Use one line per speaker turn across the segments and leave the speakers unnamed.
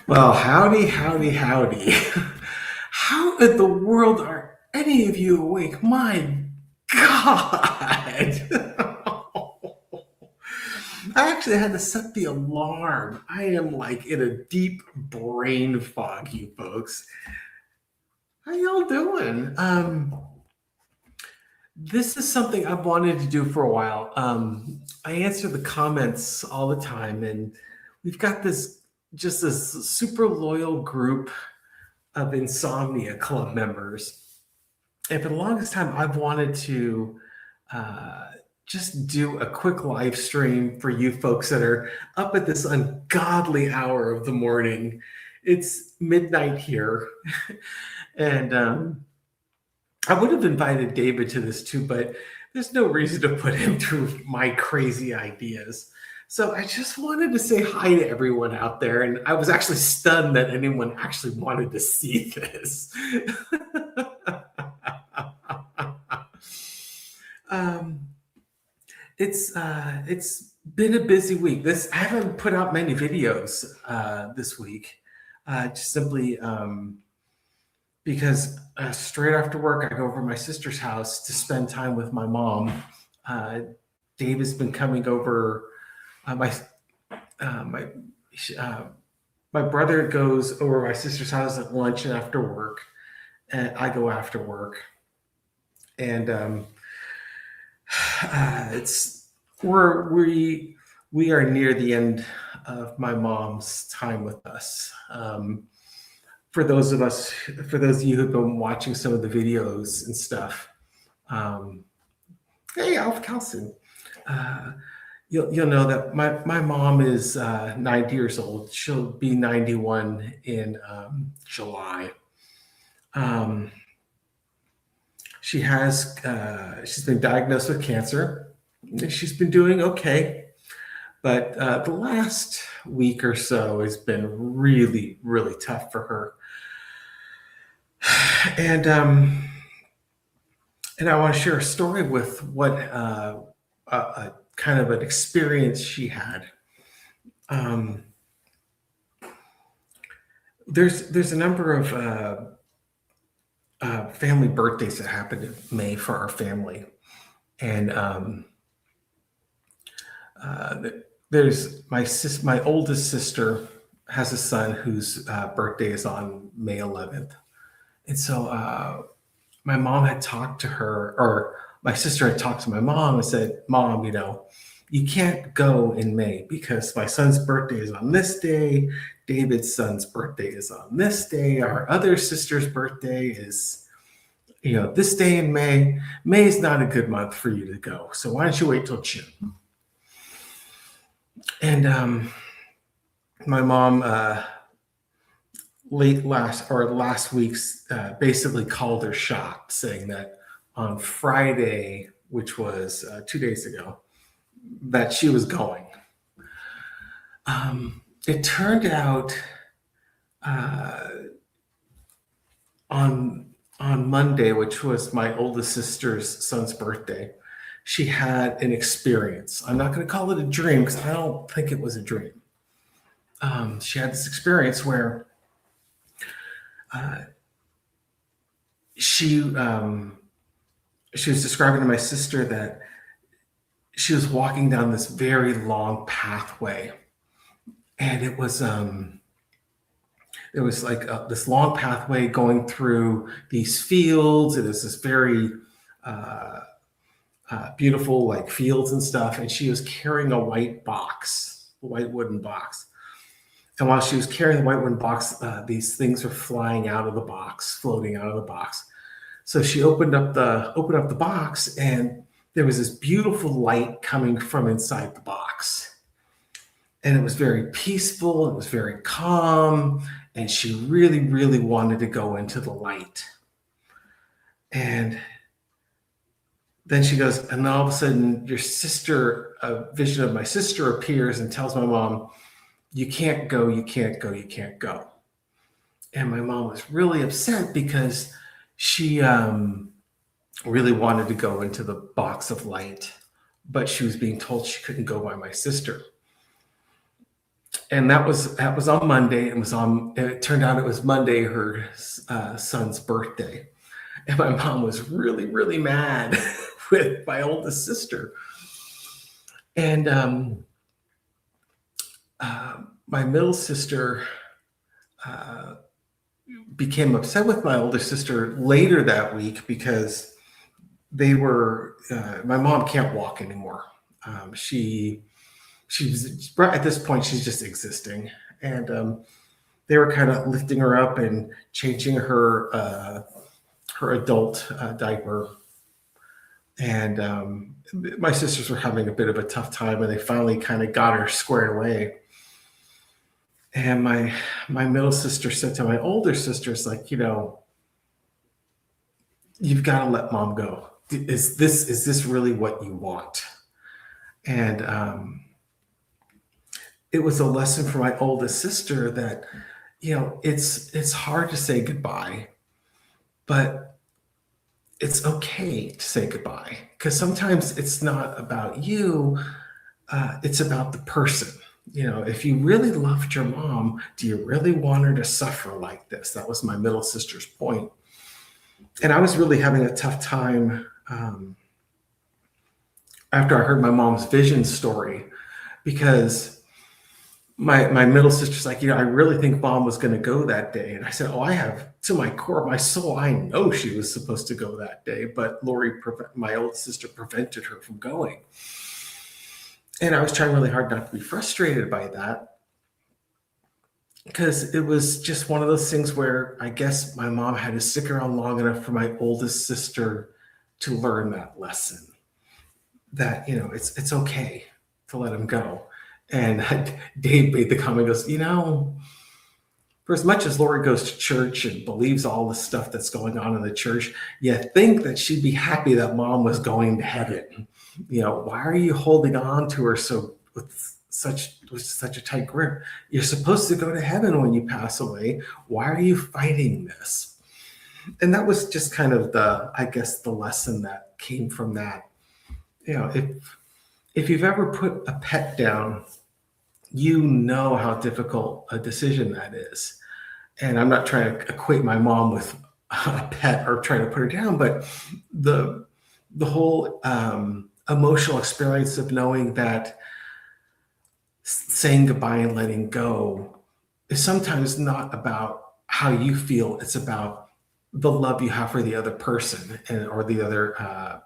Well, howdy, howdy, howdy. How in the world are any of you awake? My God. I actually had to set the alarm. I am like in a deep brain fog, you folks. How y'all doing? This is something I've wanted to do for a while. I answer the comments all the time, and we've got this super loyal group of Insomnia Club members. And for the longest time, I've wanted to uh, just do a quick live stream for you folks that are up at this ungodly hour of the morning. It's midnight here. and I would have invited David to this too, but there's no reason to put him through my crazy ideas. So I just wanted to say hi to everyone out there, and I was actually stunned that anyone actually wanted to see this. um, it's been a busy week. I haven't put out many videos this week, just simply because straight after work I go over to my sister's house to spend time with my mom. Uh, Dave has been coming over. My uh, my uh, my brother goes over to my sister's house at lunch and after work, and I go after work. And it's we are near the end of my mom's time with us. For those of us, for those of you who've been watching some of the videos and stuff, um, hey, Alf Calson, uh, you'll know that my mom is 90 years old. She'll be 91 in July. Um, she's been diagnosed with cancer. She's been doing okay, but the last week or so has been really, really tough for her. And I want to share a story with what a kind of an experience she had. Um, there's a number of family birthdays that happened in May for our family, and uh, there's my oldest sister has a son whose birthday is on May 11th, and so my mom had talked to her, or my sister had talked to my mom and said, "Mom, you can't go in May because my son's birthday is on this day. David's son's birthday is on this day. Our other sister's birthday is, this day in May. May is not a good month for you to go. So why don't you wait till June?" And my mom, last week's basically called her shot, saying that on Friday, which was 2 days ago, that she was going. It turned out uh, on Monday, which was my oldest sister's son's birthday, she had an experience. I'm not going to call it a dream because I don't think it was a dream. She had this experience where uh, she she was describing to my sister that she was walking down this very long pathway, and it was like this long pathway going through these fields. It was this very uh, beautiful like fields and stuff, and she was carrying a white box, a white wooden box. And while she was carrying the white wooden box, these things were flying out of the box, floating out of the box. So she opened up the box, and there was this beautiful light coming from inside the box, and it was very peaceful. It was very calm, and she really, really wanted to go into the light. And then she goes, and then all of a sudden, a vision of my sister appears and tells my mom, "You can't go, you can't go, you can't go." And my mom was really upset because she really wanted to go into the box of light, but she was being told she couldn't go by my sister. And that was on Monday. It turned out it was Monday, her son's birthday. And my mom was really, really mad with my oldest sister. And my middle sister became upset with my older sister later that week because my mom can't walk anymore. She's at this point, she's just existing. And they were kind of lifting her up and changing her adult diaper. And my sisters were having a bit of a tough time, and they finally kind of got her squared away. And my middle sister said to my older sisters, like, you've got to let mom go. Is this really what you want? And it was a lesson for my oldest sister that, it's hard to say goodbye, but it's okay to say goodbye, because sometimes it's not about you, it's about the person. If you really loved your mom, do you really want her to suffer like this? That was my middle sister's point. And I was really having a tough time after I heard my mom's vision story, because my middle sister's like, I really think mom was going to go that day. And I said, I have, to my core of my soul, I know she was supposed to go that day, but Lori, my old sister, prevented her from going. And I was trying really hard not to be frustrated by that, because it was just one of those things where I guess my mom had to stick around long enough for my oldest sister to learn that lesson, that, it's okay to let him go. And Dave made the comment, goes, for as much as Lori goes to church and believes all the stuff that's going on in the church, you think that she'd be happy that mom was going to heaven. Why are you holding on to her with such a tight grip? You're supposed to go to heaven when you pass away. Why are you fighting this? And that was just kind of the lesson that came from that. If you've ever put a pet down, you know how difficult a decision that is. And I'm not trying to equate my mom with a pet or trying to put her down, but the whole emotional experience of knowing that saying goodbye and letting go is sometimes not about how you feel. It's about the love you have for the other person or the other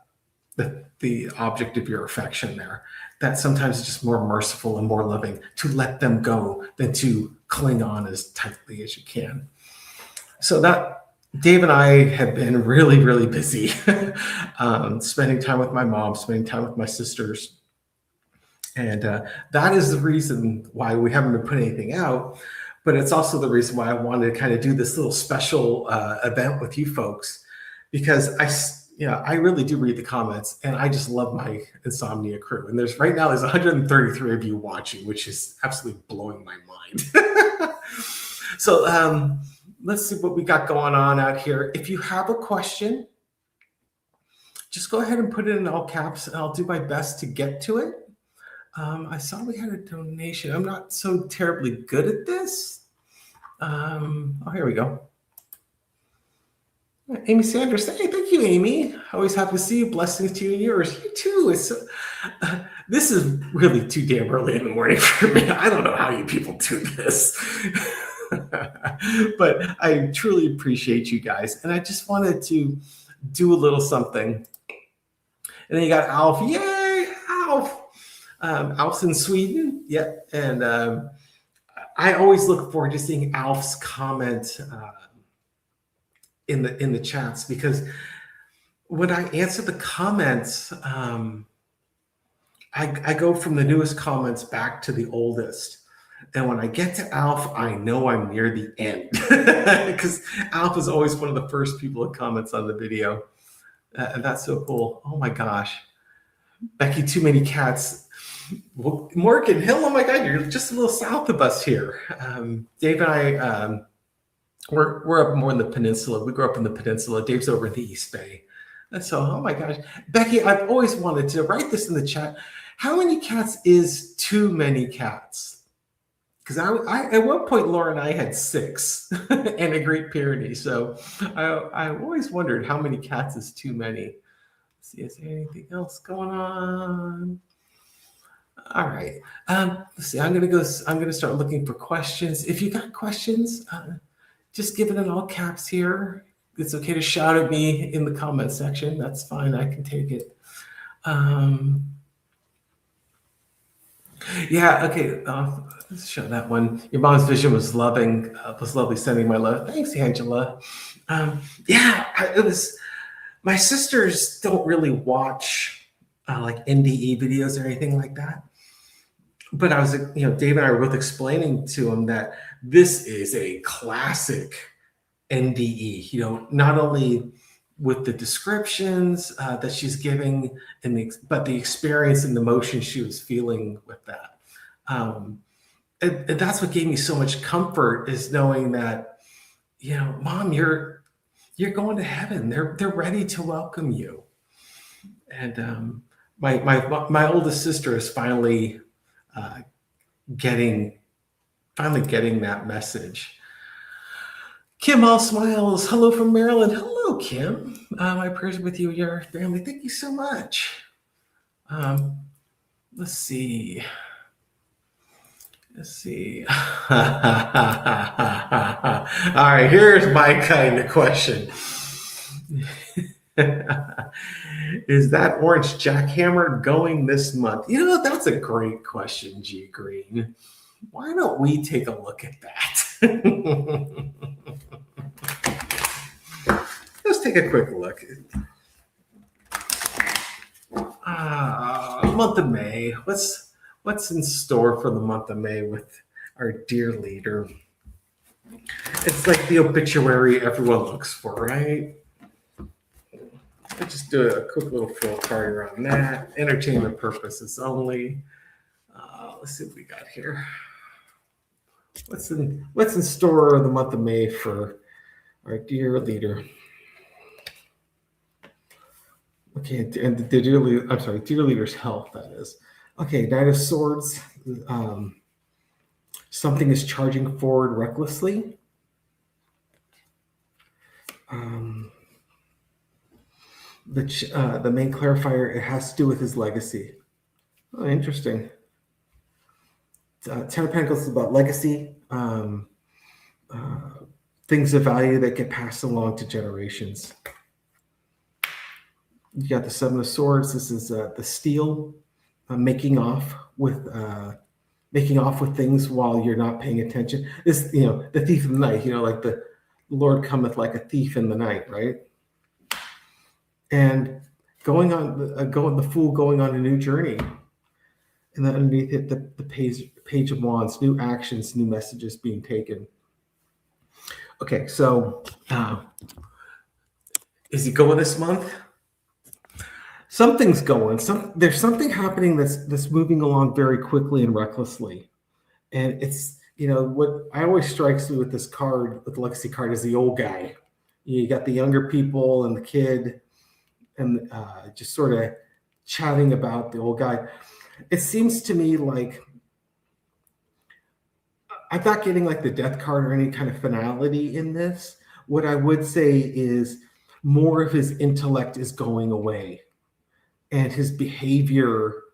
the object of your affection there. That sometimes it's just more merciful and more loving to let them go than to cling on as tightly as you can. So that Dave and I have been really, really busy spending time with my mom, spending time with my sisters. And that is the reason why we haven't been putting anything out. But it's also the reason why I wanted to kind of do this little special event with you folks, because I really do read the comments, and I just love my Insomnia crew. And there's 133 of you watching, which is absolutely blowing my mind. So let's see what we got going on out here. If you have a question, just go ahead and put it in all caps, and I'll do my best to get to it. I saw we had a donation. I'm not so terribly good at this. Here we go. Amy Sanders, hey, thank you, Amy. Always happy to see you. Blessings to you and yours. You too. This is really too damn early in the morning for me. I don't know how you people do this. But I truly appreciate you guys. And I just wanted to do a little something. And then you got Alf. Yay, Alf. Alf's in Sweden. Yep. And I always look forward to seeing Alf's comment in the chats, because when I answer the comments, I go from the newest comments back to the oldest. And when I get to Alf, I know I'm near the end, because Alf is always one of the first people that comments on the video. And that's so cool. Oh my gosh. Becky, too many cats. Well, Morgan Hill, oh my God, you're just a little south of us here. Dave and I, we're up more in the peninsula. We grew up in the peninsula. Dave's over in the East Bay. And so, oh my gosh. Becky, I've always wanted to write this in the chat. How many cats is too many cats? because I at one point Laura and I had 6 and a great pyrenees. So I always wondered how many cats is too many. Let's see, is there anything else going on? All right. Let's see. I'm gonna start looking for questions. If you got questions, just give it in all caps here. It's okay to shout at me in the comment section. That's fine. I can take it. Yeah. Okay. Let's show that one. Your mom's vision was loving. Was lovely. Sending my love. Thanks, Angela. Yeah. It was. My sisters don't really watch like NDE videos or anything like that. But I was, Dave and I were both explaining to him that this is a classic NDE. Not only with the descriptions that she's giving, but the experience and the emotion she was feeling with that. And that's what gave me so much comfort, is knowing that, Mom, you're going to heaven. They're ready to welcome you. And my oldest sister is finally getting that message. Kim all smiles. Hello from Maryland. Hello, Kim. My prayers with you and your family. Thank you so much. Let's see. All right, here's my kind of question. Is that orange jackhammer going this month? That's a great question, G Green. Why don't we take a look at that? Let's take a quick look. Month of May. What's in store for the month of May with our dear leader? It's like the obituary everyone looks for, right? I'll just do a quick little fill card around that. Entertainment purposes only. Let's see what we got here. What's in store the month of May for our dear leader? Okay, and the dear leader's health, that is. Okay, Knight of Swords. Something is charging forward recklessly. The main clarifier, it has to do with his legacy. Oh, interesting. Ten of Pentacles is about legacy, things of value that get passed along to generations. You got the Seven of Swords. This is the steel, making off with things while you're not paying attention. This, the thief in the night. Like the Lord cometh like a thief in the night, right? And the fool going on a new journey. And then underneath it, the page of wands, new actions, new messages being taken. Okay, so is he going this month? Something's going. There's something happening that's moving along very quickly and recklessly. And it's, what I always strikes me with this card, with the legacy card, is the old guy. You got the younger people and the kid, and just sort of chatting about the old guy. It seems to me like I'm not getting like the death card or any kind of finality in this. What I would say is more of his intellect is going away, and his behavior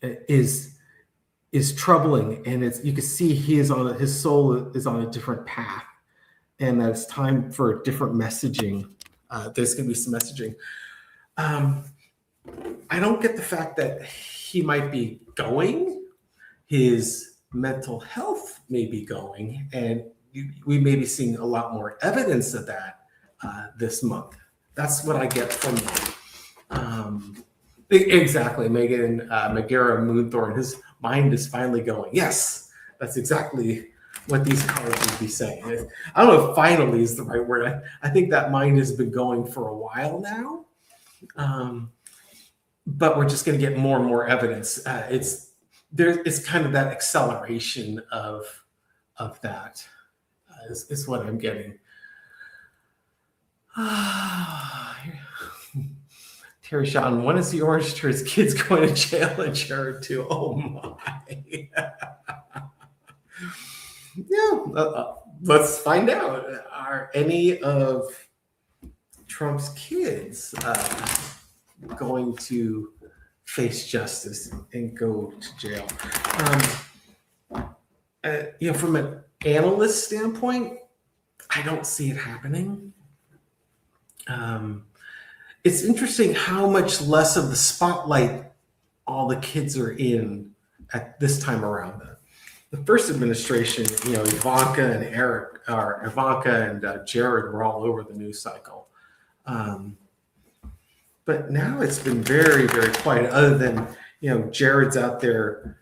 is troubling, and you can see his soul is on a different path, and that it's time for different messaging. There's going to be some messaging. I don't get the fact that he might be going. His mental health may be going, and we may be seeing a lot more evidence of that this month. That's what I get from him. Exactly, Megan Megara Moonthorn. His mind is finally going. Yes, that's exactly what these cards would be saying. I don't know if "finally" is the right word. I think that mind has been going for a while now. But we're just going to get more and more evidence. It's kind of that acceleration of that is what I'm getting. Terry Shotton, when is the orange tourist kids going to jail and Jared too? Oh my. Yeah, let's find out. Are any of Trump's kids going to face justice and go to jail? From an analyst standpoint, I don't see it happening. It's interesting how much less of the spotlight all the kids are in at this time around. The first administration, Ivanka and Jared were all over the news cycle. But now it's been very, very quiet, other than, Jared's out there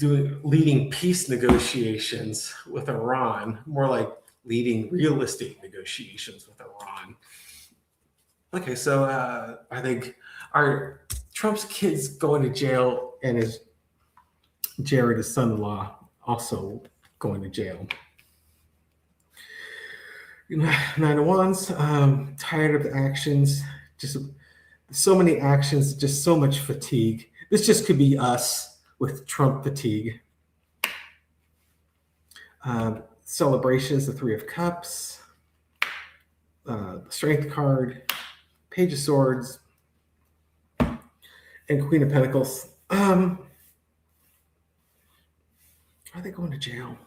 leading peace negotiations with Iran, more like leading real estate negotiations with Iran. Okay, so are Trump's kids going to jail, and is Jared, his son-in-law, also going to jail? Nine of Wands, tired of the actions, just so many actions, just so much fatigue. This just could be us with Trump fatigue. Celebrations, the Three of Cups, the Strength card, Page of Swords, and Queen of Pentacles. Are they going to jail?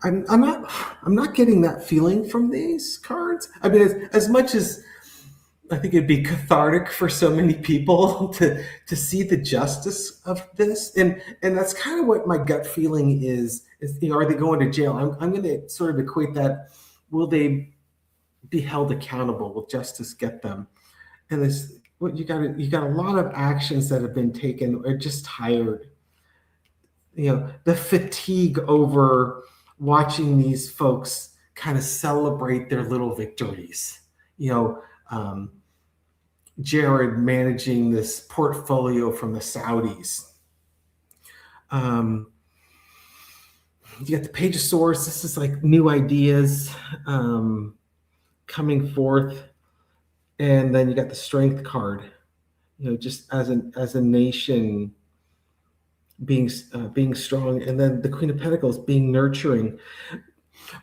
I'm not getting that feeling from these cards. I mean, as much as I think it'd be cathartic for so many people to see the justice of this, and that's kind of what my gut feeling is. Are they going to jail? I'm going to sort of equate that. Will they be held accountable? Will justice get them? And you got a lot of actions that have been taken. Are just tired. The fatigue over watching these folks kind of celebrate their little victories. Jared managing this portfolio from the Saudis. You got the Page of Swords. This is like new ideas coming forth. And then you got the Strength card, just as a nation being strong, and then the Queen of Pentacles being nurturing.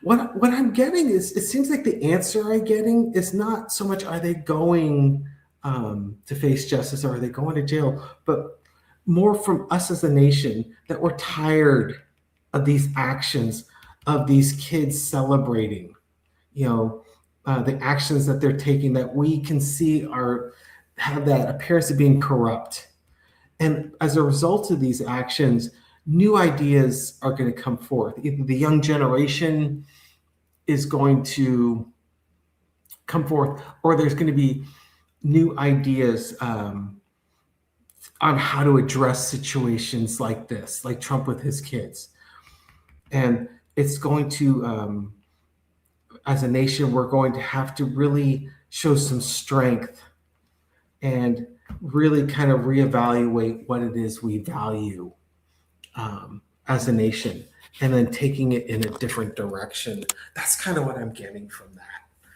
What I'm getting is, it seems like the answer I'm getting is not so much are they going to face justice or are they going to jail, but more from us as a nation that we're tired of these actions, of these kids celebrating, the actions that they're taking that we can see have that appearance of being corrupt. And as a result of these actions, new ideas are going to come forth. Either the young generation is going to come forth, or there's going to be new ideas on how to address situations like this, like Trump with his kids. And it's going to, as a nation, we're going to have to really show some strength and really kind of reevaluate what it is we value as a nation, and then taking it in a different direction. That's kind of what I'm getting from that.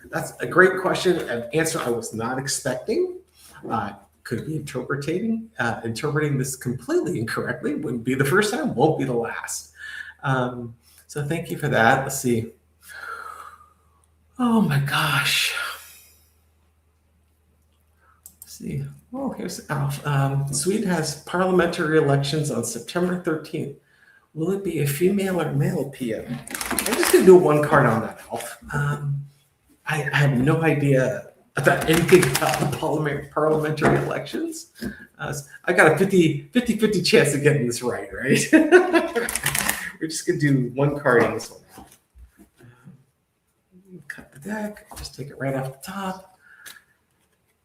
That's a great question, an answer I was not expecting. Could be interpreting this completely incorrectly. Wouldn't be the first time, won't be the last. So thank you for that. Let's see. Oh my gosh. Let's see. Oh, here's Alf. Sweden has parliamentary elections on September 13th. Will it be a female or male PM? I'm just going to do one card on that, Alf. I have no idea about anything about the parliamentary elections. I got a 50-50 chance of getting this right? We're just going to do one card on this one. Cut the deck. Just take it right off the top.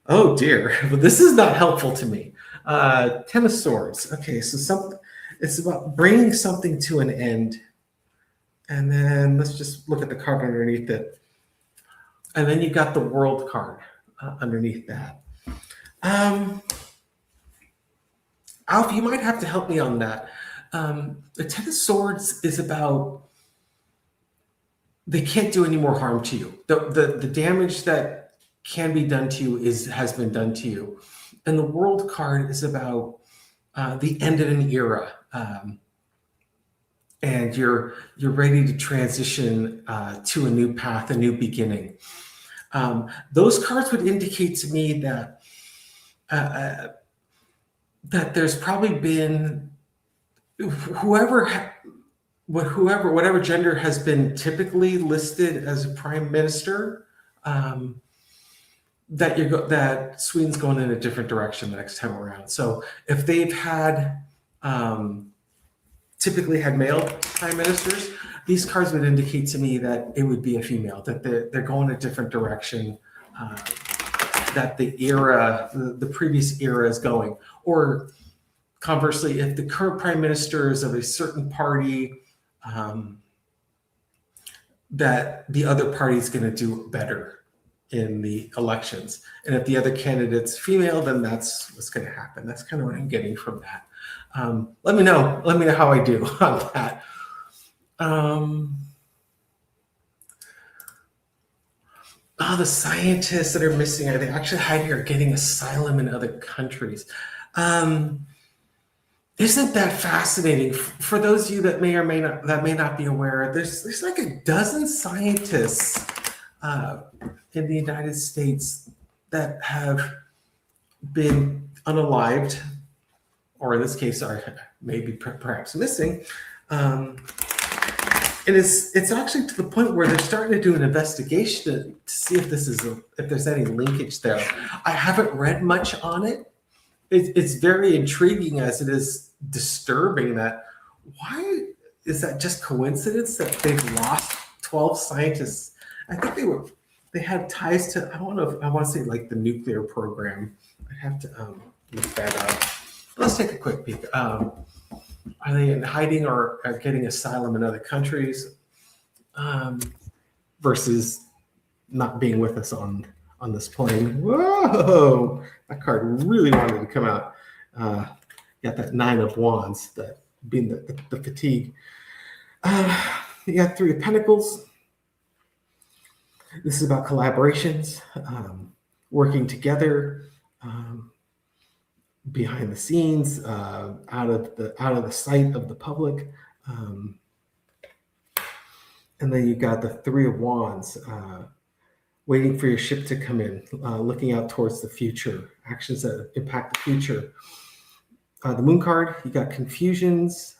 Oh dear, but this is not helpful to me. Ten of Swords. Okay, so it's about bringing something to an end. And then let's just look at the card underneath it. And then you've got the World card underneath that. Alf, you might have to help me on that. The Ten of Swords is about they can't do any more harm to you. The damage that can be done to you has been done to you. And the World card is about the end of an era. And you're ready to transition to a new path, a new beginning. Those cards would indicate to me that that there's probably been whatever gender has been typically listed as a prime minister, that Sweden's going in a different direction the next time around. So if they've had typically had male prime ministers, these cards would indicate to me that it would be a female, that they're going a different direction, that the previous era is going. Or conversely, if the current prime minister is of a certain party, that the other party is going to do better in the elections. And if the other candidate's female, then that's what's going to happen. That's kind of what I'm getting from that. Let me know how I do on that. The scientists that are missing, are they actually hiding or getting asylum in other countries? Isn't that fascinating? For those of you that may not be aware, there's like a dozen scientists in the United States that have been unalived, or in this case are maybe perhaps missing. And it's actually to the point where they're starting to do an investigation to see if there's any linkage there. I haven't read much on it. It's very intriguing as it is disturbing. That why is that just coincidence that they've lost 12 scientists? I think they had ties to, I don't know if I want to say like the nuclear program. I have to look that up. Let's take a quick peek. Are they in hiding or getting asylum in other countries, versus not being with us on this plane? Whoa, that card really wanted to come out. Got that 9 of Wands, that being the fatigue. You got 3 of Pentacles. This is about collaborations, working together, behind the scenes, out of the sight of the public. And then you got the 3 of Wands, waiting for your ship to come in, looking out towards the future, actions that impact the future. The Moon card, you got confusions.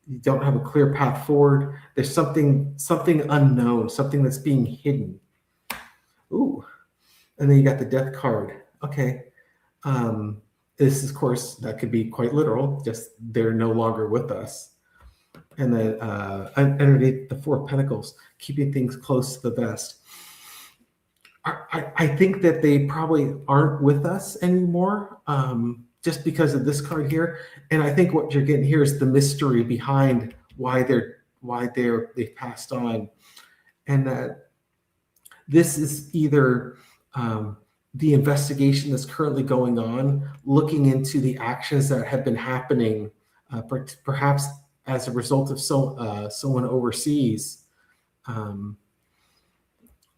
You don't have a clear path forward. There's something unknown, something that's being hidden. Ooh. And then you got the Death card. Okay. This is, of course, that could be quite literal, just they're no longer with us. And then underneath the 4 of Pentacles, keeping things close to the vest. I think that they probably aren't with us anymore, just because of this card here. And I think what you're getting here is the mystery behind why they've passed on, and that this is either the investigation that's currently going on, looking into the actions that have been happening, perhaps as a result of someone overseas. And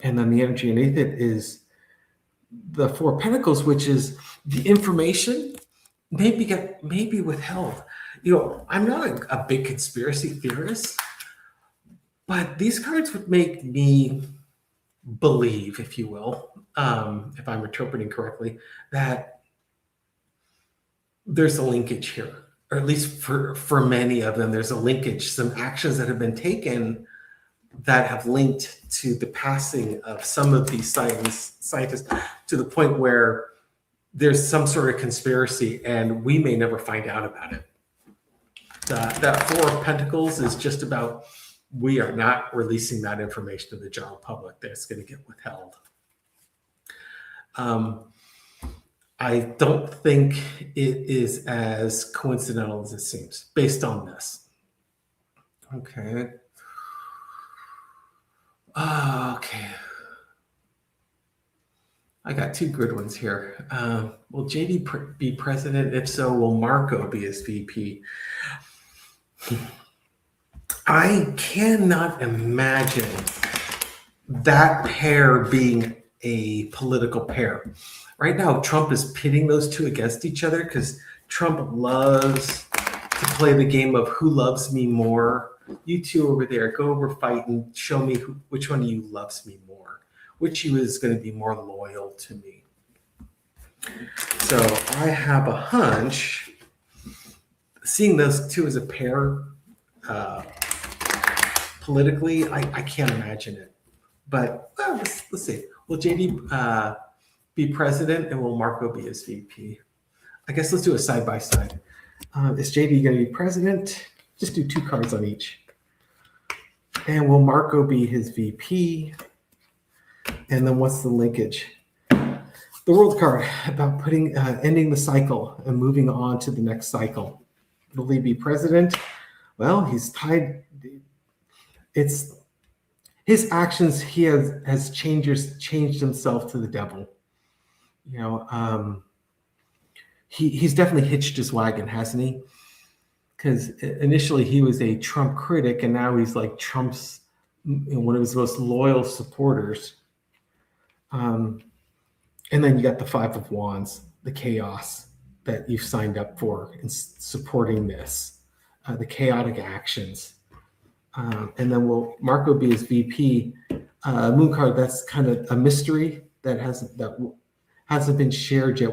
then the energy underneath it is the 4 of Pentacles, which is the information maybe withheld. I'm not a big conspiracy theorist, but these cards would make me believe, if you will, if I'm interpreting correctly, that there's a linkage here, or at least for many of them, there's a linkage, some actions that have been taken that have linked to the passing of some of these scientists to the point where there's some sort of conspiracy and we may never find out about it. That 4 of Pentacles is just about, we are not releasing that information to the general public. That's going to get withheld. I don't think it is as coincidental as it seems based on this. Okay. Okay. I got two good ones here. Will JD be president? If so, will Marco be his VP? I cannot imagine that pair being a political pair. Right now, Trump is pitting those two against each other because Trump loves to play the game of who loves me more. You two over there, go over fight and show me which one of you loves me more, which you is going to be more loyal to me. So I have a hunch, seeing those two as a pair politically, I can't imagine it. But let's see. Will JD be president and will Marco be his VP? I guess let's do a side by side. Is JD going to be president? Just do two cards on each. And will Marco be his VP? And then what's the linkage? The world card about ending the cycle and moving on to the next cycle. Will he be president? Well, he's tied. It's his actions. He has changed himself to the devil. You know, he's definitely hitched his wagon, hasn't he? Because initially he was a Trump critic, and now he's like Trump's one of his most loyal supporters. And then you got the Five of Wands, the chaos that you've signed up for in supporting this, the chaotic actions. And then will Marco be his VP? Moon card, that's kind of a mystery that hasn't been shared yet.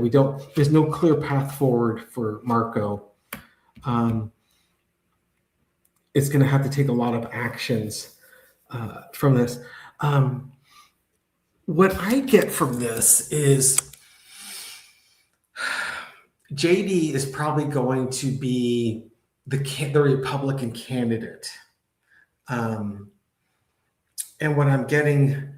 There's no clear path forward for Marco. It's going to have to take a lot of actions from this. What I get from this is JD is probably going to be the Republican candidate. And what I'm getting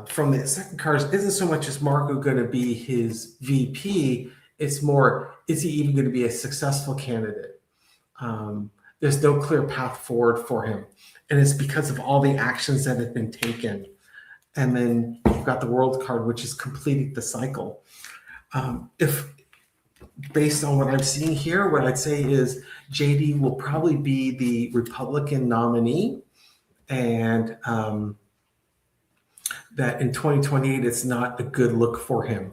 from the second cards isn't so much as Marco going to be his VP. It's more, is he even going to be a successful candidate? There's no clear path forward for him. And it's because of all the actions that have been taken. And then you've got the world card, which is completing the cycle. If based on what I'm seeing here, what I'd say is JD will probably be the Republican nominee, and that in 2028 it's not a good look for him.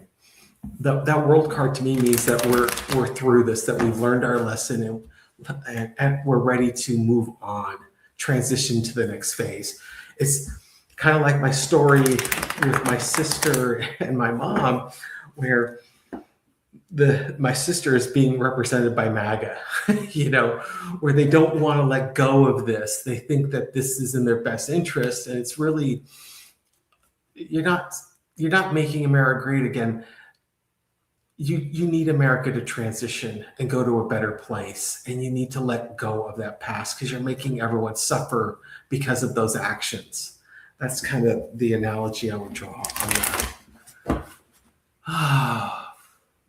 That world card to me means that we're through this, that we've learned our lesson, and we're ready to move on, transition to the next phase. It's kind of like my story with my sister and my mom, where my sister is being represented by MAGA, where they don't want to let go of this. They think that this is in their best interest, and it's really, you're not making America great again. You need America to transition and go to a better place, and you need to let go of that past because you're making everyone suffer because of those actions. That's kind of the analogy I would draw on that.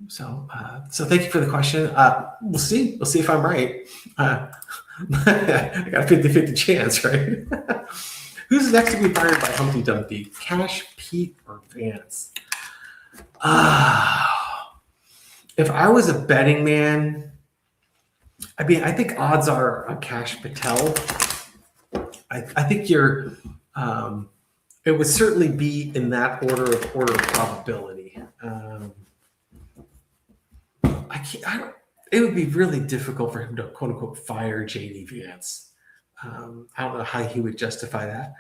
So thank you for the question. We'll see. We'll see if I'm right. I got a 50-50 chance, right? Who's next to be fired by Humpty Dumpty? Cash, Pete, or Vance? If I was a betting man, I think odds are Cash Patel. I think you're. It would certainly be in that order of probability. It would be really difficult for him to quote unquote fire JD Vance. I don't know how he would justify that.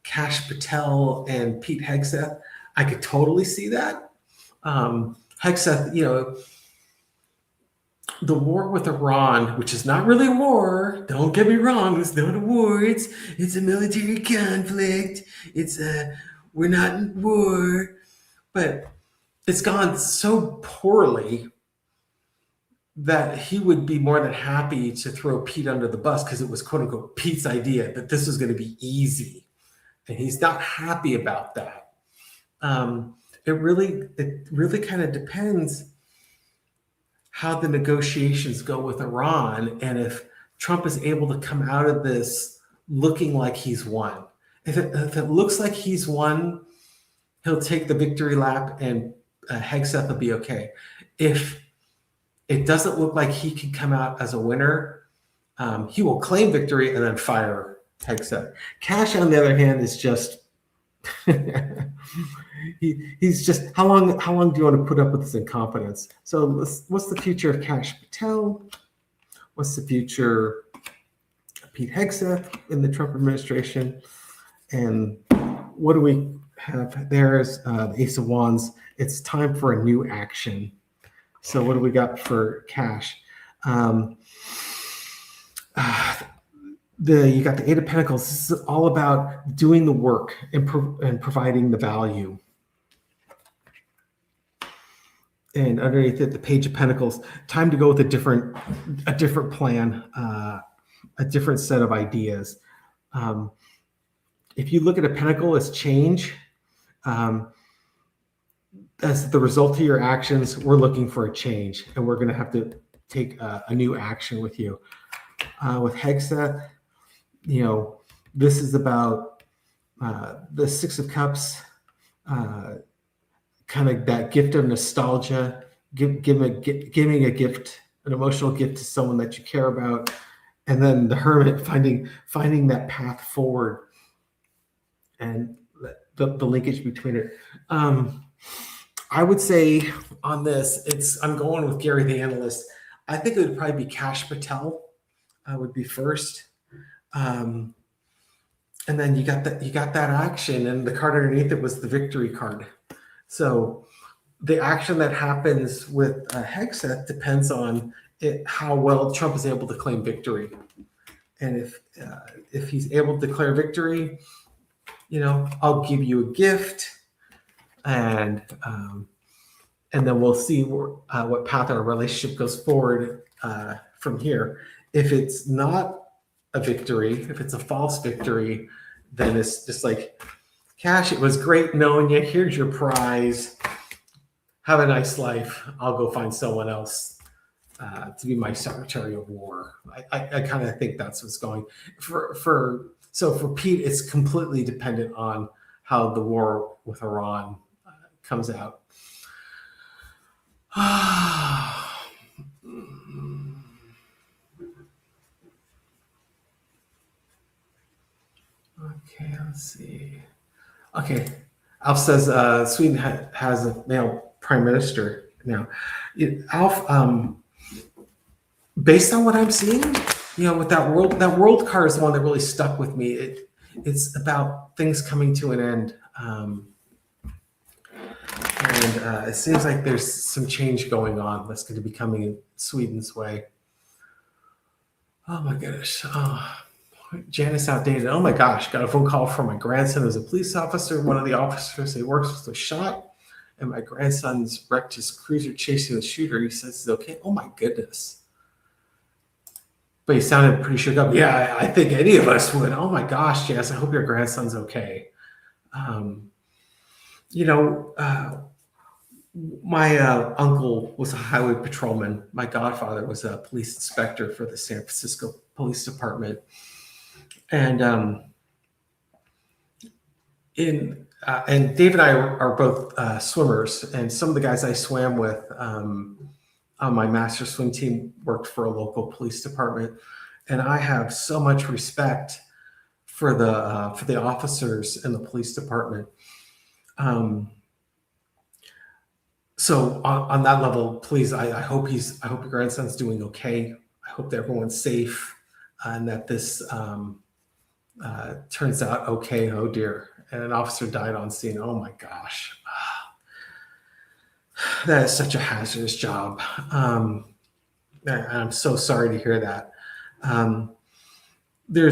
Cash Patel and Pete Hegseth, I could totally see that. Hegseth, the war with Iran, which is not really a war. Don't get me wrong. It's not a war. It's a military conflict. We're not in war, but it's gone so poorly that he would be more than happy to throw Pete under the bus because it was quote unquote Pete's idea that this was going to be easy. And he's not happy about that. It really kind of depends how the negotiations go with Iran, and if Trump is able to come out of this looking like he's won. If it looks like he's won, he'll take the victory lap, and Hegseth will be okay. If it doesn't look like he can come out as a winner, he will claim victory and then fire Hegseth. Cash, on the other hand, is just he's just how long do you want to put up with this incompetence? So what's the future of Cash Patel? What's the future of Pete Hegseth in the Trump administration? And what do we have? There's the Ace of Wands. It's time for a new action. So what do we got for Cash? You got the Eight of Pentacles. This is all about doing the work and providing the value. And underneath it, the Page of Pentacles. Time to go with a different plan, a different set of ideas. If you look at a pentacle as change, as the result of your actions, we're looking for a change, and we're going to have to take a new action with you. With Hegseth, this is about the Six of Cups, kind of that gift of nostalgia, giving a gift, an emotional gift to someone that you care about, and then the Hermit, finding that path forward, and the linkage between it. I would say on this, I'm going with Gary the Analyst. I think it would probably be Cash Patel would be first. And then you got that action, and the card underneath it was the victory card. So the action that happens with Hegseth depends on how well Trump is able to claim victory. And if he's able to declare victory, I'll give you a gift, and then we'll see what path our relationship goes forward from here. If it's not a victory, if it's a false victory, then it's just like, Cash, it was great knowing you. Here's your prize. Have a nice life. I'll go find someone else to be my Secretary of War. I kind of think that's what's going So for Pete, it's completely dependent on how the war with Iran comes out. Okay, let's see. Okay, Alf says Sweden has a male prime minister now. Alf, based on what I'm seeing, with that world card is the one that really stuck with me. It's about things coming to an end, and it seems like there's some change going on that's going to be coming in Sweden's way. Oh my goodness. Janice outdated. Oh my gosh, got a phone call from my grandson who's a police officer. One of the officers he works with was shot, and my grandson's wrecked his cruiser chasing the shooter. He says he's okay. Oh my goodness. But he sounded pretty shook up. Yeah, I think any of us would. Oh my gosh, Janice, I hope your grandson's okay. My uncle was a highway patrolman. My godfather was a police inspector for the San Francisco Police Department. And Dave and I are both swimmers, and some of the guys I swam with on my master swim team worked for a local police department, and I have so much respect for the officers in the police department. So on that level, please, I hope your grandson's doing okay. I hope that everyone's safe, and that this turns out okay. Oh dear. And an officer died on scene. Oh my gosh. That is such a hazardous job. I'm so sorry to hear that. There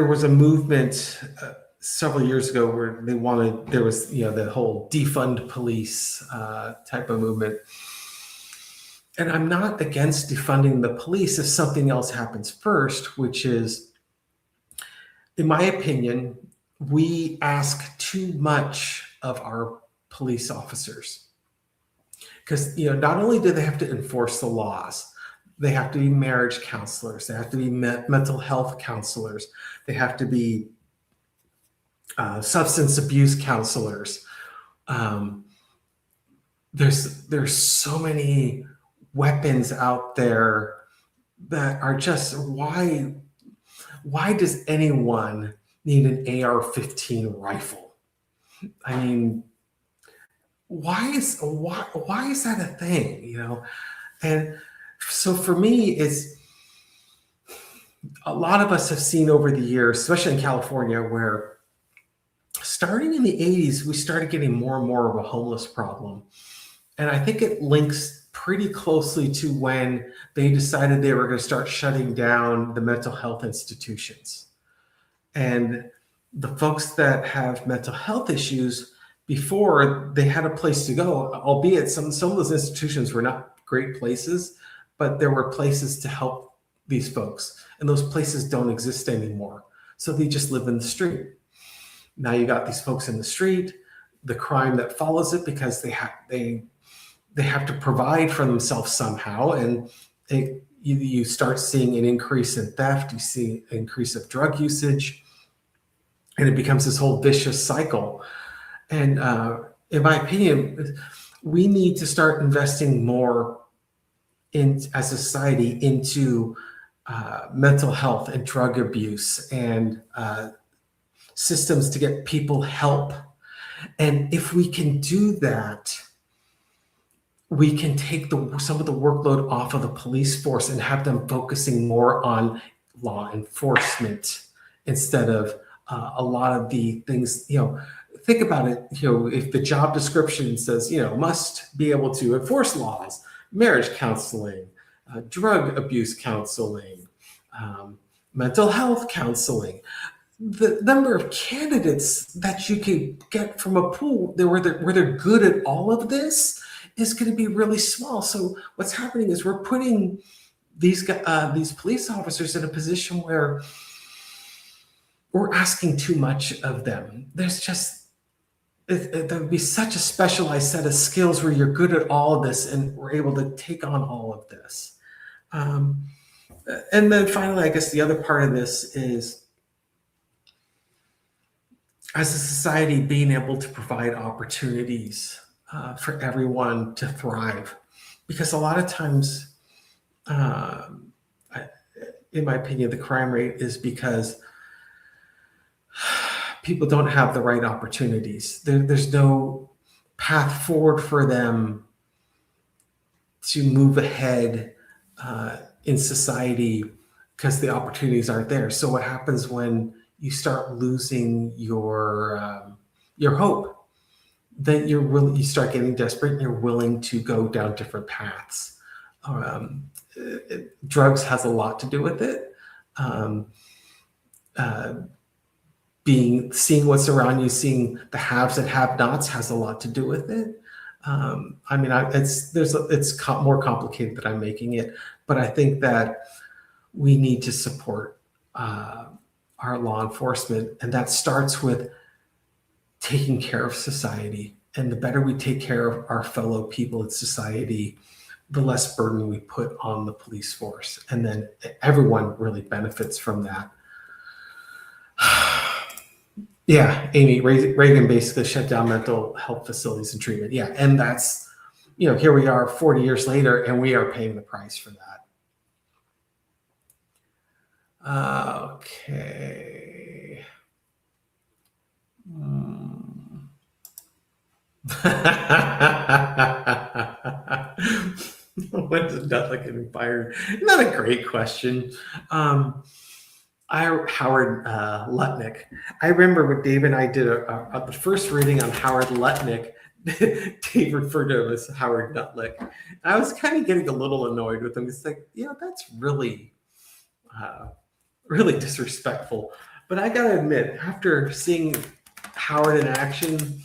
was a movement several years ago where there was the whole defund police type of movement. And I'm not against defunding the police if something else happens first, which is, in my opinion, we ask too much of our police officers. Because not only do they have to enforce the laws, they have to be marriage counselors, they have to be mental health counselors, they have to be substance abuse counselors. Um, there's so many weapons out there that are just why does anyone need an AR-15 rifle? I mean, why is that a thing? And so for me, it's a lot of us have seen over the years, especially in California, where starting in the 80s, we started getting more and more of a homeless problem. And I think it links pretty closely to when they decided they were going to start shutting down the mental health institutions. And the folks that have mental health issues, before they had a place to go, albeit some of those institutions were not great places, but there were places to help these folks. And those places don't exist anymore. So they just live in the street. Now you got these folks in the street, the crime that follows it, because they have to provide for themselves somehow, and you start seeing an increase in theft, you see an increase of drug usage, and it becomes this whole vicious cycle. And in my opinion, we need to start investing more as a society into mental health and drug abuse and systems to get people help. And if we can do that, we can take some of the workload off of the police force and have them focusing more on law enforcement instead of a lot of the things. Think about it. If the job description says, must be able to enforce laws, marriage counseling, drug abuse counseling, mental health counseling, the number of candidates that you can get from a pool where they're good at all of this is going to be really small. So what's happening is we're putting these police officers in a position where we're asking too much of them. There's just there would be such a specialized set of skills where you're good at all of this and we're able to take on all of this. And then finally, I guess the other part of this is, as a society, being able to provide opportunities for everyone to thrive. Because a lot of times, in my opinion, the crime rate is because people don't have the right opportunities. There's no path forward for them to move ahead in society because the opportunities aren't there. So what happens when you start losing your hope? Then you start getting desperate and you're willing to go down different paths. Drugs has a lot to do with it. Seeing what's around you, seeing the haves and have-nots has a lot to do with it. It's more complicated than I'm making it, but I think that we need to support our law enforcement, and that starts with taking care of society. And the better we take care of our fellow people in society, the less burden we put on the police force. And then everyone really benefits from that. Yeah, Amy, Reagan basically shut down mental health facilities and treatment. Yeah, and that's, here we are 40 years later, and we are paying the price for that. Okay. When does Dudley get fired? Not a great question. Howard Lutnick. I remember when Dave and I did the first reading on Howard Lutnick. Dave referred to him as Howard Nutlick. I was kind of getting a little annoyed with him. It's like, that's really, really disrespectful. But I gotta admit, after seeing Howard in action,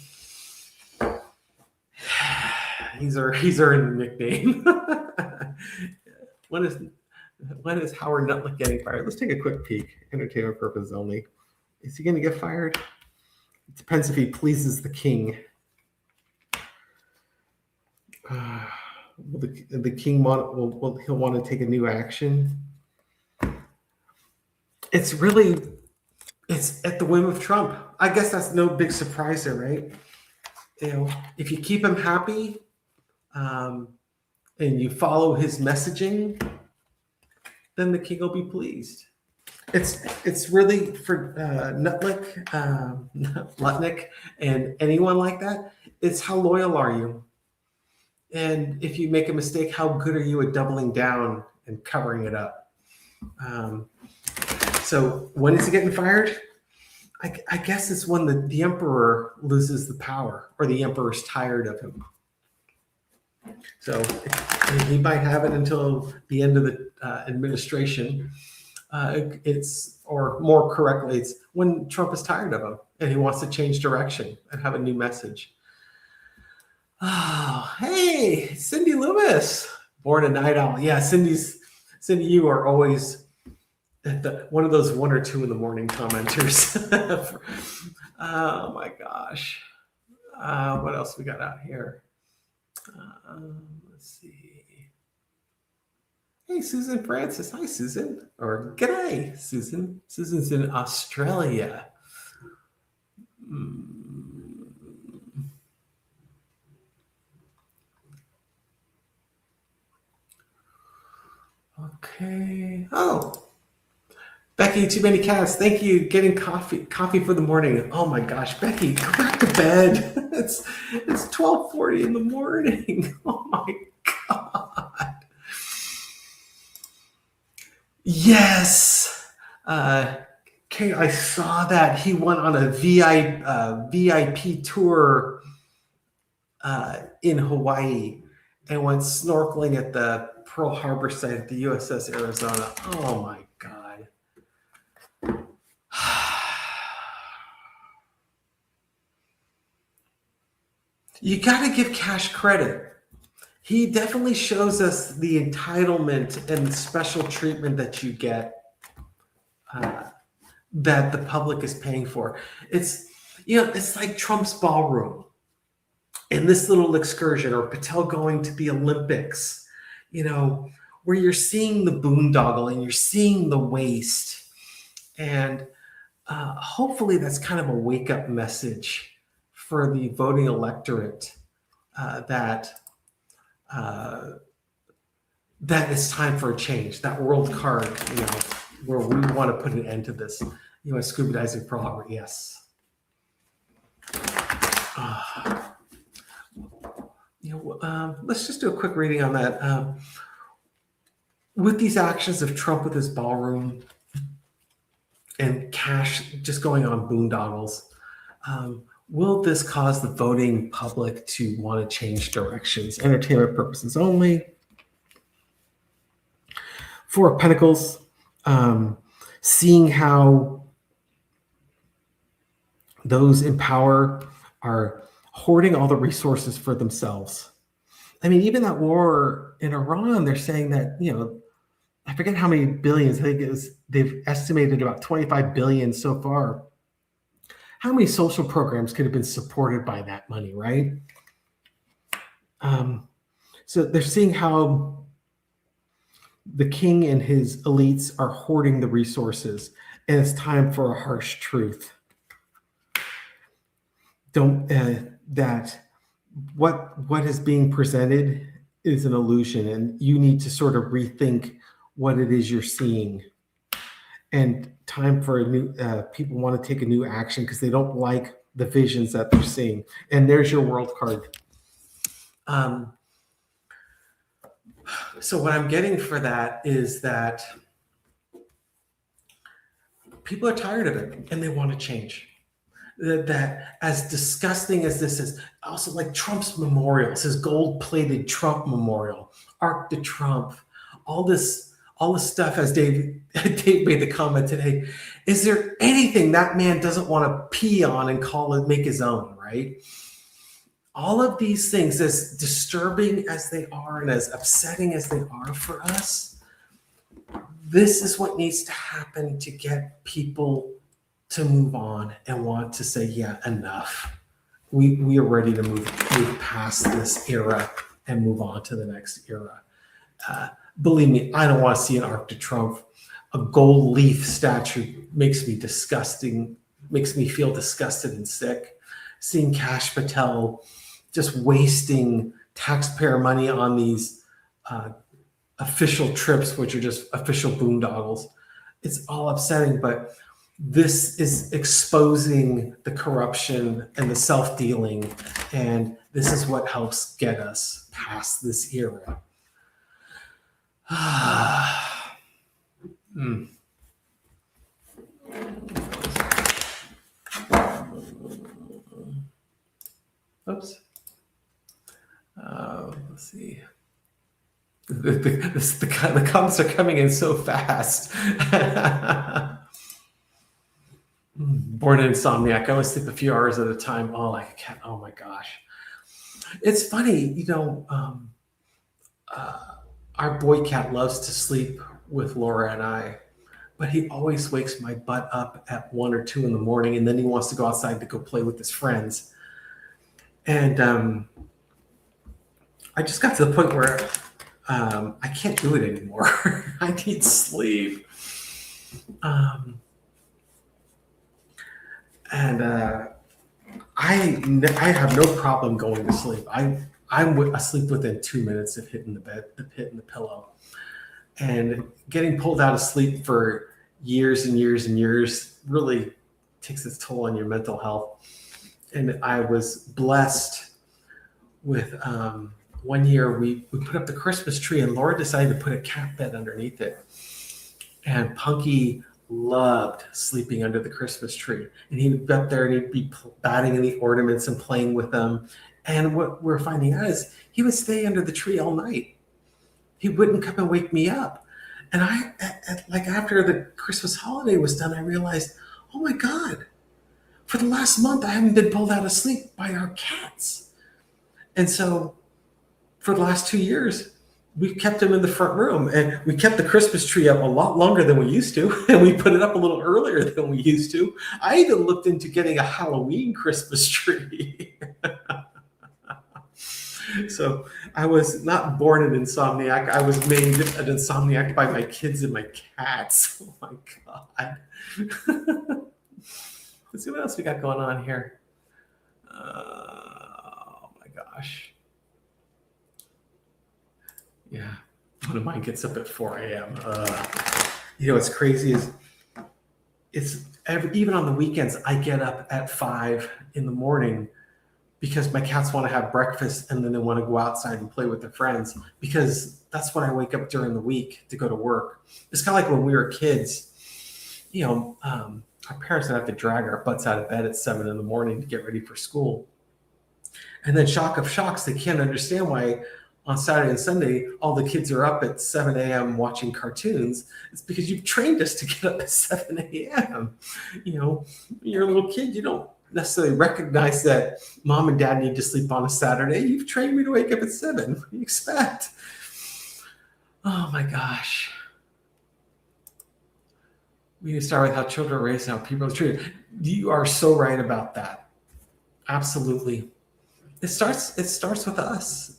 he's earned the nickname. When is Howard Nutlick getting fired? Let's take a quick peek. Entertainment purposes only. Is he going to get fired? It depends if he pleases the king. Will the king he'll want to take a new action? It's really It's at the whim of Trump. I guess that's no big surprise there, right? If you keep him happy, um, and you follow his messaging, then the king will be pleased. It's really for Lutnick, and anyone like that. It's how loyal are you, and if you make a mistake, how good are you at doubling down and covering it up? Um, so when is he getting fired? I guess it's when the emperor loses the power, or the emperor's tired of him. So he might have it until the end of the administration. Or more correctly, it's when Trump is tired of him and he wants to change direction and have a new message. Oh, hey, Cindy Loomis, born a night owl. Yeah, Cindy, you are always one of those 1 or 2 in the morning commenters. Oh my gosh. What else we got out here? Let's see. Hey, Susan Francis. Hi, Susan. Or g'day, Susan. Susan's in Australia. Okay. Oh, Becky, too many cats. Thank you. Getting coffee for the morning. Oh my gosh, Becky, go back to bed. It's 12:40 in the morning. Oh my god. Yes. Kate, I saw that he went on a VIP tour in Hawaii and went snorkeling at the Pearl Harbor site at the USS Arizona. Oh my god. You got to give Cash credit. He definitely shows us the entitlement and special treatment that you get, that the public is paying for. It's like Trump's ballroom in this little excursion, or Patel going to the Olympics, where you're seeing the boondoggle and you're seeing the waste. And hopefully that's kind of a wake-up message for the voting electorate, that it's time for a change. That world card, where we want to put an end to this. Scuba diving Pearl Harbor, yes. Let's just do a quick reading on that. With these actions of Trump with his ballroom and Cash just going on boondoggles, will this cause the voting public to want to change directions? Entertainment purposes only. Four of Pentacles, seeing how those in power are hoarding all the resources for themselves. I mean, even that war in Iran, they're saying that, I forget how many billions, I think they've estimated about 25 billion so far. How many social programs could have been supported by that money, right? So they're seeing how the king and his elites are hoarding the resources, and it's time for a harsh truth. That what is being presented is an illusion, and you need to sort of rethink what it is you're seeing. And time for a new people want to take a new action because they don't like the visions that they're seeing. And there's your world card. So what I'm getting for that is that people are tired of it and they want to change. That as disgusting as this is, also like Trump's memorials, his gold-plated Trump memorial, Arc de Trump, all this stuff, as Dave made the comment today. Is there anything that man doesn't want to pee on and make his own, right? All of these things, as disturbing as they are and as upsetting as they are for us, this is what needs to happen to get people to move on and want to say, yeah, enough. We are ready to move past this era and move on to the next era. Believe me, I don't want to see an Arc de Trump a gold leaf statue makes me disgusting, makes me feel disgusted and sick. Seeing Kash Patel just wasting taxpayer money on these uh, official trips, which are just official boondoggles. It's all upsetting, but this is exposing the corruption and the self-dealing, and this is what helps get us past this era. Mm. Oops. Let's see. The comments are coming in so fast. Born in Insomniac. I always sleep a few hours at a time. Oh, like a cat. Oh my gosh. It's funny, our boy cat loves to sleep with Laura and I, but he always wakes my butt up at 1 or 2 in the morning, and then he wants to go outside to go play with his friends. And I just got to the point where I can't do it anymore. I need sleep. And I have no problem going to sleep. I'm asleep within 2 minutes of hitting the bed, hitting the pillow, and getting pulled out of sleep for years and years and years really takes its toll on your mental health. And I was blessed with 1 year we put up the Christmas tree, and Laura decided to put a cat bed underneath it, and Punky loved sleeping under the Christmas tree. And he'd be up there and he'd be batting in the ornaments and playing with them. And what we're finding out is he would stay under the tree all night. He wouldn't come and wake me up. And like after the Christmas holiday was done, I realized, oh my God, for the last month, I haven't been pulled out of sleep by our cats. And so for the last 2 years, we kept him in the front room, and we kept the Christmas tree up a lot longer than we used to, and we put it up a little earlier than we used to. I even looked into getting a Halloween Christmas tree. So I was not born an insomniac. I was made an insomniac by my kids and my cats. Oh my God. Let's see what else we got going on here. Oh my gosh. Yeah, one of mine gets up at 4 a.m. What's crazy is even on the weekends, I get up at 5 in the morning because my cats want to have breakfast and then they want to go outside and play with their friends, because that's when I wake up during the week to go to work. It's kind of like when we were kids, our parents would have to drag our butts out of bed at 7 in the morning to get ready for school. And then shock of shocks, they can't understand why on Saturday and Sunday, all the kids are up at 7 a.m. watching cartoons. It's because you've trained us to get up at 7 a.m. When you're a little kid, you don't necessarily recognize that mom and dad need to sleep on a Saturday. You've trained me to wake up at 7. What do you expect? Oh my gosh. We need to start with how children are raised and how people are treated. You are so right about that. Absolutely. It starts with us.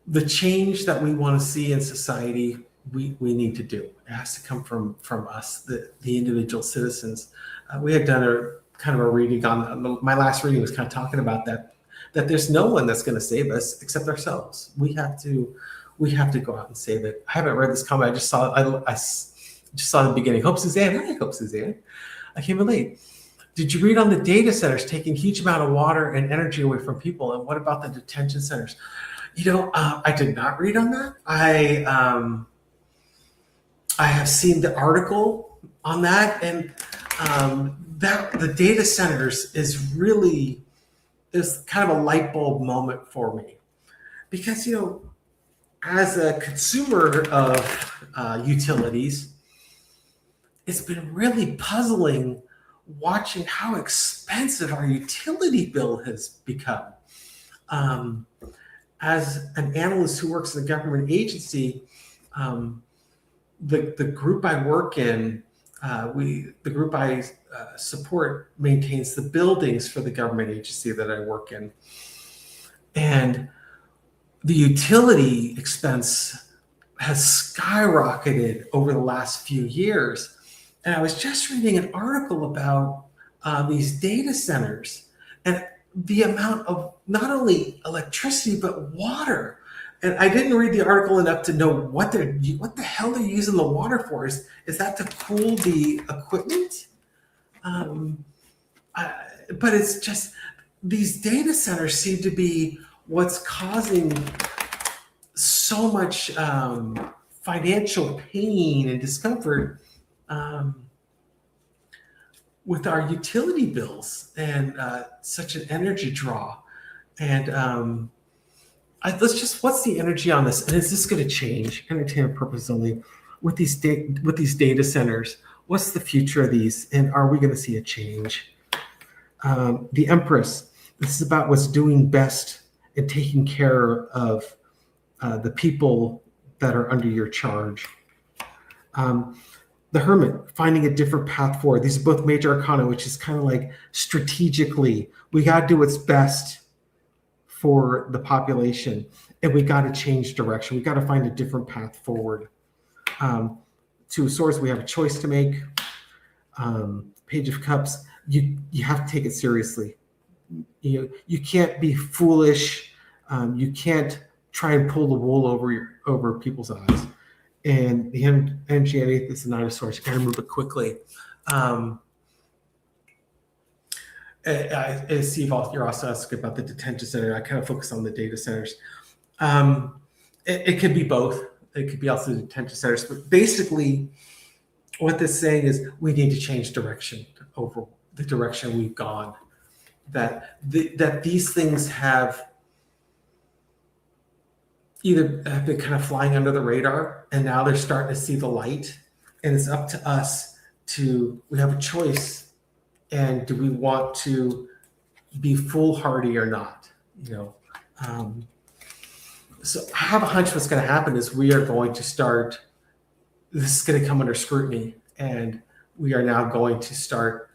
The change that we want to see in society, we need to do. It has to come from us, the individual citizens. We had done a kind of a reading on my last reading was kind of talking about that there's no one that's going to save us except ourselves. We have to go out and save it. I haven't read this comment. I just saw it. I just saw the beginning. Hope Suzanne. Hi, Hope Suzanne. I came in late. Did you read on the data centers taking huge amount of water and energy away from people? And what about the detention centers? I did not read on that. I have seen the article on that, and that the data centers is kind of a light bulb moment for me, because as a consumer of utilities, it's been really puzzling watching how expensive our utility bill has become. As an analyst who works in a government agency, the group I work in, the group I support maintains the buildings for the government agency that I work in. And the utility expense has skyrocketed over the last few years. And I was just reading an article about these data centers and the amount of not only electricity but water. And I didn't read the article enough to know what the hell they're using the water for. Is that to cool the equipment? Um, but it's just these data centers seem to be what's causing so much financial pain and discomfort um, with our utility bills and such an energy draw. And what's the energy on this? And is this going to change? Entertainment purpose only with these data centers. What's the future of these? And are we going to see a change? The Empress. This is about what's doing best and taking care of the people that are under your charge. The Hermit, finding a different path forward. These are both major arcana, which is kind of like strategically, we got to do what's best for the population, and we got to change direction. We got to find a different path forward. Two of Swords, we have a choice to make. Page of Cups, you have to take it seriously. You can't be foolish. You can't try and pull the wool over people's eyes. And the energy is the Nine of Swords. You got to move it quickly. Steve, you're also asking about the detention center. I kind of focus on the data centers. It could be both. It could be also the detention centers. But basically, what this is saying is we need to change direction over the direction we've gone. That these things have either have been kind of flying under the radar, and now they're starting to see the light, and it's up to us we have a choice, and do we want to be foolhardy or not? So I have a hunch what's going to happen is we are going to start, this is going to come under scrutiny, and we are now going to start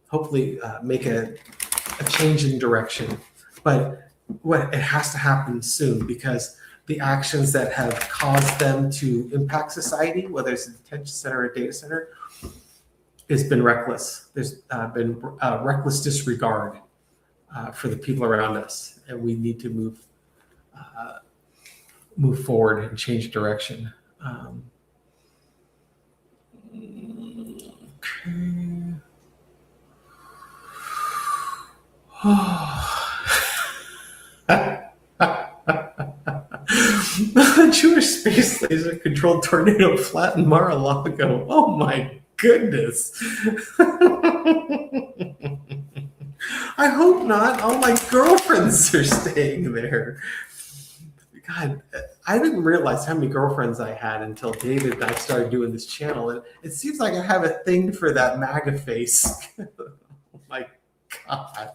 hopefully make a change in direction. But it has to happen soon, because the actions that have caused them to impact society, whether it's a detention center or a data center, has been reckless. There's been reckless disregard for the people around us, and we need to move forward and change direction. The Jewish space laser controlled tornado flattened Mar-a-Lago. Oh my goodness. I hope not. All my girlfriends are staying there. God, I didn't realize how many girlfriends I had until David and I started doing this channel. And it seems like I have a thing for that MAGA face. Oh my God.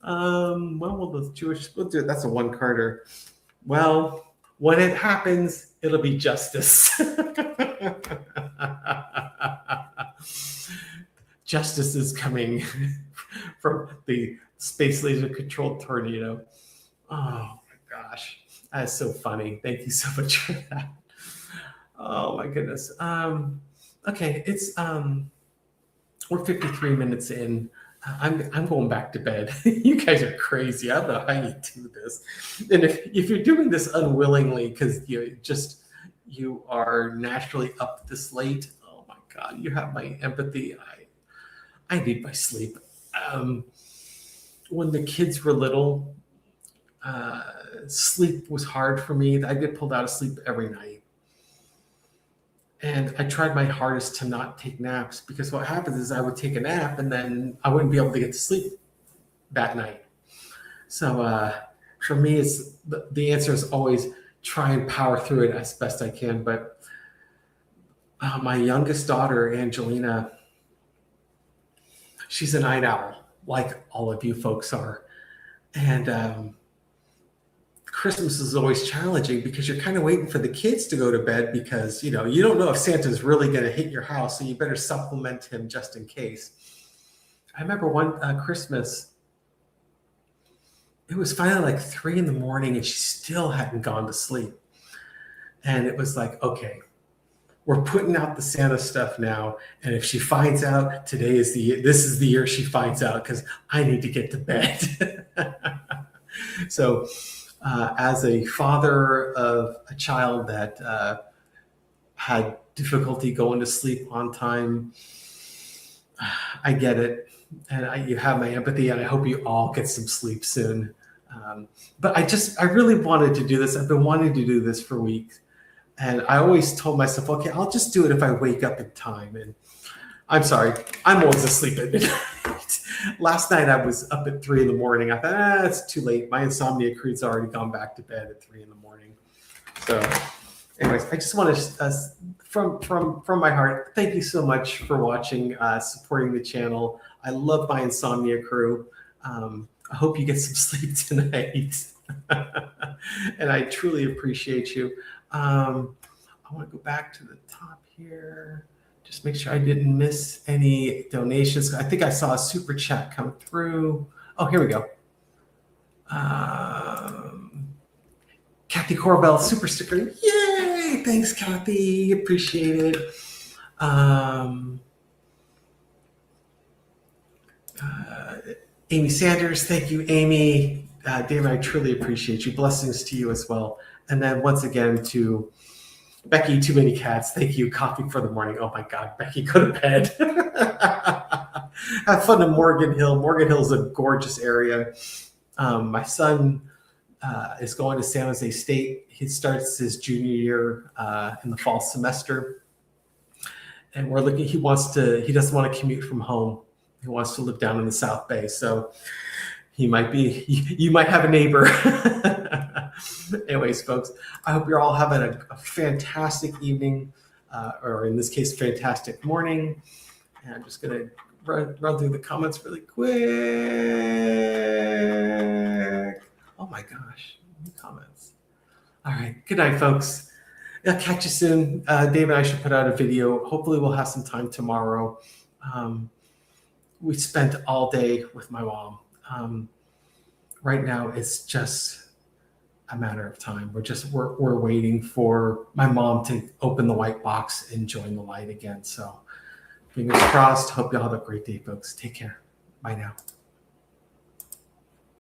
When will the Jewish, we'll do it. That's a one-carder. Well, when it happens, it'll be justice. Justice is coming from the space laser controlled tornado. Oh my gosh. That is so funny. Thank you so much for that. Oh my goodness. Okay, it's we're 53 minutes in. I'm going back to bed. You guys are crazy. I don't know how you do this. And if you're doing this unwillingly because you are naturally up this late, oh my God, you have my empathy. I need my sleep. When the kids were little, sleep was hard for me. I get pulled out of sleep every night. And I tried my hardest to not take naps, because what happens is I would take a nap and then I wouldn't be able to get to sleep that night. So for me, it's the answer is always try and power through it as best I can. But my youngest daughter, Angelina, she's a night owl, like all of you folks are. And Christmas is always challenging because you're kind of waiting for the kids to go to bed, because you don't know if Santa's really going to hit your house, so you better supplement him just in case. I remember one Christmas, it was finally like 3 in the morning and she still hadn't gone to sleep. And it was like, okay, we're putting out the Santa stuff now. And if she finds out, this is the year she finds out, because I need to get to bed. So as a father of a child that had difficulty going to sleep on time, I get it. And you have my empathy, and I hope you all get some sleep soon. But I really wanted to do this. I've been wanting to do this for weeks. And I always told myself, okay, I'll just do it if I wake up in time. And I'm sorry, I'm always asleep at midnight. Last night I was up at 3 in the morning. I thought, it's too late. My insomnia crew's already gone back to bed at 3 in the morning. So anyways, I just want to, from my heart, thank you so much for watching, supporting the channel. I love my insomnia crew. I hope you get some sleep tonight. And I truly appreciate you. I want to go back to the top here. Just make sure I didn't miss any donations. I think I saw a super chat come through. Oh, here we go. Kathy Corbell, super sticker. Yay! Thanks, Kathy. Appreciate it. Amy Sanders, thank you, Amy. David, I truly appreciate you. Blessings to you as well. And then once again to Becky, Too Many Cats, thank you. Coffee for the morning. Oh my God, Becky, go to bed. Have fun in Morgan Hill. Morgan Hill is a gorgeous area. My son is going to San Jose State. He starts his junior year in the fall semester. And we're looking, he doesn't want to commute from home. He wants to live down in the South Bay. So you might have a neighbor. Anyways, folks, I hope you're all having a fantastic evening, or in this case, fantastic morning. And I'm just going to run through the comments really quick. Oh my gosh, new comments. All right, good night, folks. I'll catch you soon. Dave and I should put out a video. Hopefully we'll have some time tomorrow. We spent all day with my mom. Right now, it's just a matter of time. We're waiting for my mom to open the white box and join the light again. So fingers crossed. Hope you all have a great day, folks. Take care. Bye now.